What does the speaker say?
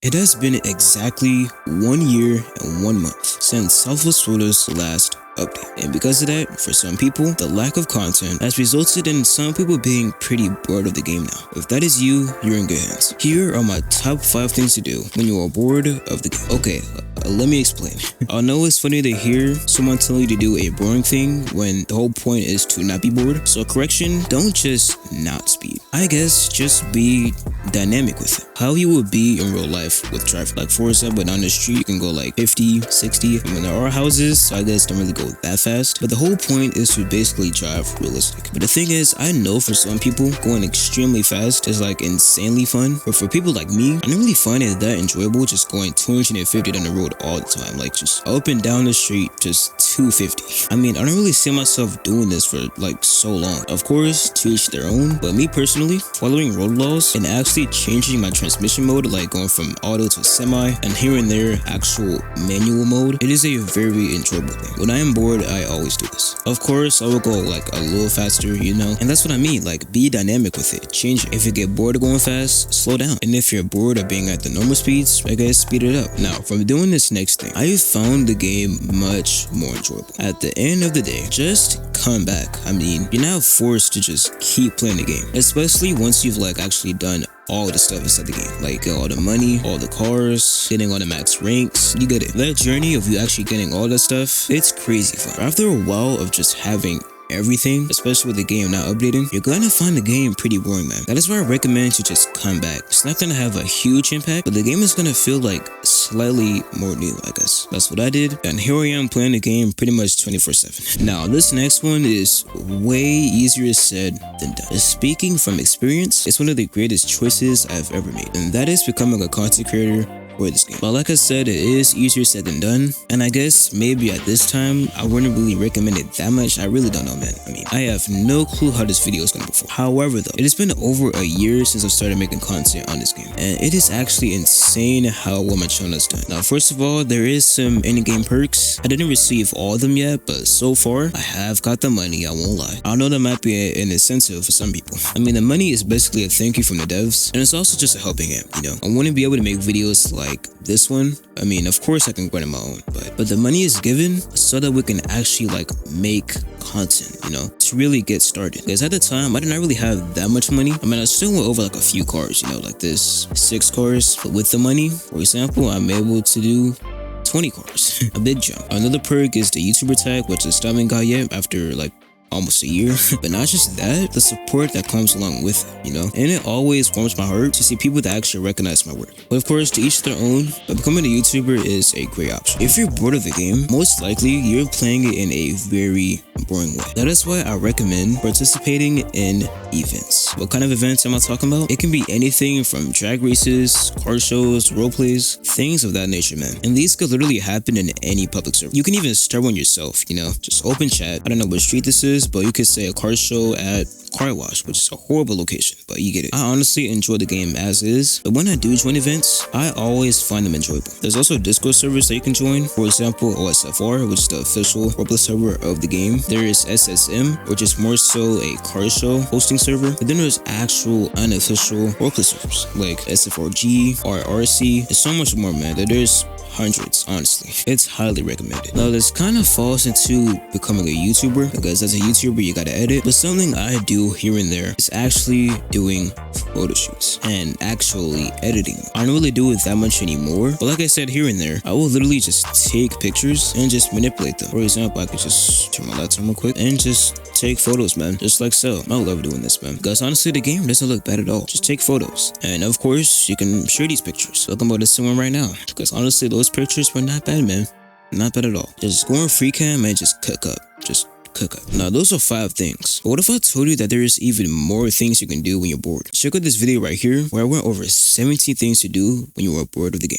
It has been exactly 1 year and 1 month since Selfless Soda's last update. And because of that, for some people, the lack of content has resulted in some people being pretty bored of the game now. If that is you, you're in good hands. Here are my top 5 things to do when you are bored of the game. Okay, let me explain. I know it's funny to hear someone tell you to do a boring thing when the whole point is to not be bored. So correction, don't just not speed. I guess just be dynamic with it. How you would be in real life with traffic. Like for example, down the street you can go like 50, 60. I mean, there are houses, so I guess don't really go that fast. But the whole point is to basically drive realistic. But the thing is, I know for some people, going extremely fast is like insanely fun. But for people like me, I don't really find it that enjoyable just going 250 down the road all the time. Like just up and down the street, just 250. I mean, I don't really see myself doing this for like so long. Of course, to each their own. But me personally, following road laws and actually changing my transmission mode, like going from auto to semi and here and there actual manual mode, it is a very enjoyable thing. When I am bored, I always do this. Of course, I will go like a little faster, you know, and that's what I mean. Like, be dynamic with it. Change it. If you get bored of going fast, slow down. And if you're bored of being at the normal speeds, I guess speed it up. Now, from doing this next thing, I found the game much more enjoyable. At the end of the day, just come back. I mean, you're not forced to just keep playing the game, especially once you've like actually done all the stuff inside the game, like all the money, all the cars, getting all the max ranks. You get it. That journey of you actually getting all that stuff, it's crazy fun. After a while of just having everything, especially with the game not updating, you're gonna find the game pretty boring, man. That is why I recommend to just come back. It's not gonna have a huge impact, but the game is gonna feel like slightly more new, I guess. That's what I did, and here I am playing the game pretty much 24/7. Now, this next one is way easier said than done. Speaking from experience, it's one of the greatest choices I've ever made, and that is becoming a content creator for this game. But like I said, it is easier said than done, and I guess maybe at this time I wouldn't really recommend it that much. I really don't know, man. I mean, I have no clue how this video is gonna perform. However though, it has been over a year since I started making content on this game, and it is actually insane how well my channel has done. Now, first of all, there is some in-game perks. I didn't receive all of them yet, but so far I have got the money, I won't lie. I know that might be an incentive for some people. I mean, the money is basically a thank you from the devs, and it's also just a helping hand, you know. I wouldn't be able to make videos like this one. I mean, of course I can grind on my own, but the money is given so that we can actually like make content, you know, to really get started. Because at the time, I did not really have that much money. I mean, I still went over like a few cars, you know, like this 6 cars. But with the money, for example, I'm able to do 20 cars. A big jump. Another perk is the YouTuber tag, which I still haven't got yet after like almost a year. But not just that, the support that comes along with it, you know, and it always warms my heart to see people that actually recognize my work. But of course, to each their own, but becoming a YouTuber is a great option. If you're bored of the game, most likely you're playing it in a very boring way. That is why I recommend participating in events. What kind of events am I talking about? It can be anything from drag races, car shows, role plays, things of that nature, man. And these could literally happen in any public server. You can even start one yourself, you know, just open chat. I don't know what street this is, but you could say a car show at car wash, which is a horrible location, but you get it. I honestly enjoy the game as is, but when I do join events, I always find them enjoyable. There's also Discord servers that you can join. For example, OSFR, which is the official Roblox server of the game. There is SSM, which is more so a car show hosting server. But then there's actual unofficial Roblox servers like SFRG, RRC, and so much more, man. There's hundreds, honestly. It's highly recommended. Now, this kind of falls into becoming a YouTuber, because as a YouTuber, you gotta edit. But something I do here and there is actually doing photo shoots and actually editing. I don't really do it that much anymore, but like I said, here and there, I will literally just take pictures and just manipulate them. For example, I could just turn my laptop real quick and just take photos, man, just like so. I love doing this, man, because honestly, the game doesn't look bad at all. Just take photos, and of course, you can share these pictures. Look, I'm about to see one right now, because honestly, those pictures were not bad, man. Not bad at all. Just go on free cam and just cook up. Just cook up. Now, those are 5 things. But what if I told you that there is even more things you can do when you're bored? Check out this video right here where I went over 17 things to do when you are bored of the game.